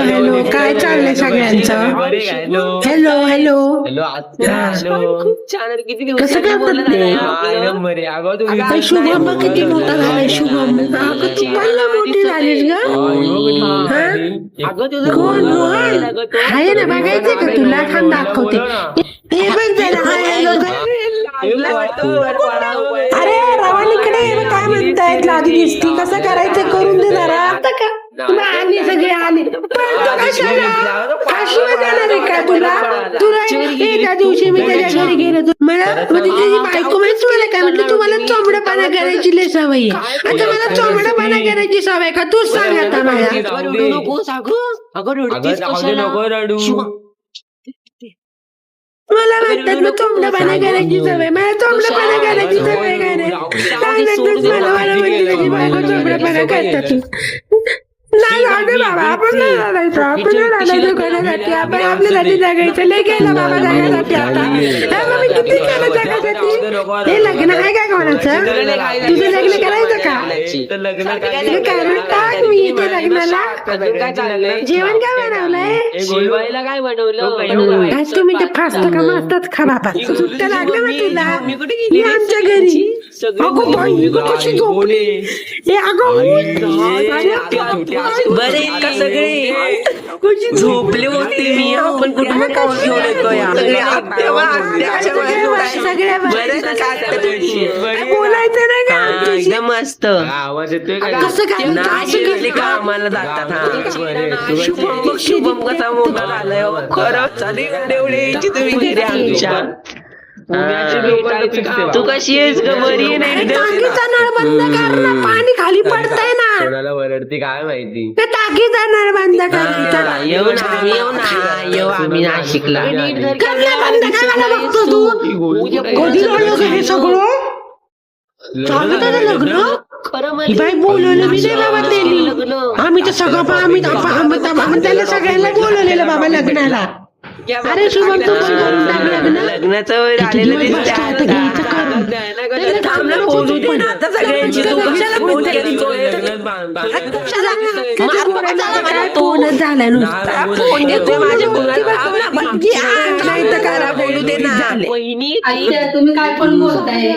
Hello काय चाललंय सगळ्यांचं? हॅलो हॅलो खूप छान आहे. किती दिवस कसं करतात ते? आता शुभम बघ किती मोठा झालाय शुभम. अगं तू पण लय मोठी झालीस ग. अगं तुझं कोण मोहन आहे ना बघायचंय का तुला? थांब दाखवते. हे बघ जरा हाय अरे रावालीकडे काय म्हणतायत लादी दिसती कसं करायचं करून दे जरा. आता का तुला आली सगळे आले का तुला एका दिवशी मी त्याच्या घरी गेलो मला म्हणजे त्याची बायको माहिती मला काय म्हटलं तुम्हाला चोमडपाना करायची लय सवय आहे. आता मला चोमडपाना करायची सवय का तूच सांग आता मला म्हणतात मग चोमडपाना करायची सवय मला चोमडपाना करायची सवय काय रे मला म्हणते त्याची बायको चोमडपाना करतात. नाही राहते बाबा आपण नाही राहायचं आपण नाही राहायचं कोणासाठी आपण आपल्यासाठी जगायचं लय केलं बाबा जगासाठी आता मी किती केलं जगासाठी. हे लग्न आहे का कोणाचं तुझं लग्न करायचं का कारण टाक मी इथे लग्नाला जेवण काय बनवलंय काय बनवलं आज तुम्ही ते फास्ट का मस्तच खा बाबा सुट्ट्या लागल्या ना तुला मी आमच्या घरी अगो बाई कशी झोपली हे अगो बरे का सगळे झोपले होते मी आपण कुठे घेऊन येतो बोलायचं नाही का एकदम मस्त कसं काय कामाला जातात शुभम कसा मोठा झालाय खरंच चालेल एवढे तुम्ही घरी आमच्या तू कशी आहेस ग बरी नाही टाकीचा नळ बंद कर ना पाणी खाली पडतंय ना कोणाला वरडती काय माहिती. ते टाकीचा नळ बंद करायचा येऊ आम्ही नाशिकला बंद करायला बघतो तू कधी झालं हे सगळं चालू झालं लग्न ही बाई बोलवलं मी नाही बाबा त्यांनी आम्ही तर सगळं आम्ही त्याला सगळ्यांना बोलवलेलं बाबा लग्नाला. अरे शुभम तू पण करून टाक लग्न लग्नाचं वेळ आलेलं बोलू दे ना आता सगळ्यांची तू कशाला बोलते फोनच झालाय नुसता फोन घेते माझ्या नाही तर करा बोलू दे ना वहिनी तुम्ही काय पण बोलताय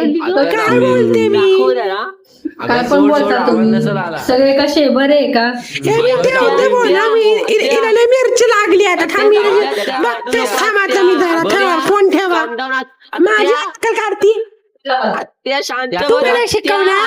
काय बोलते मी काय पण बोलता तुम्ही सगळे कसे बरे आहे का ठेवते बोला मी मिरची लागली आता थांबी बघते थांबाचा मी जरा ठेवा फोन ठेवा माझी अक्कल काढती त्या शांत तू मला शिकवलं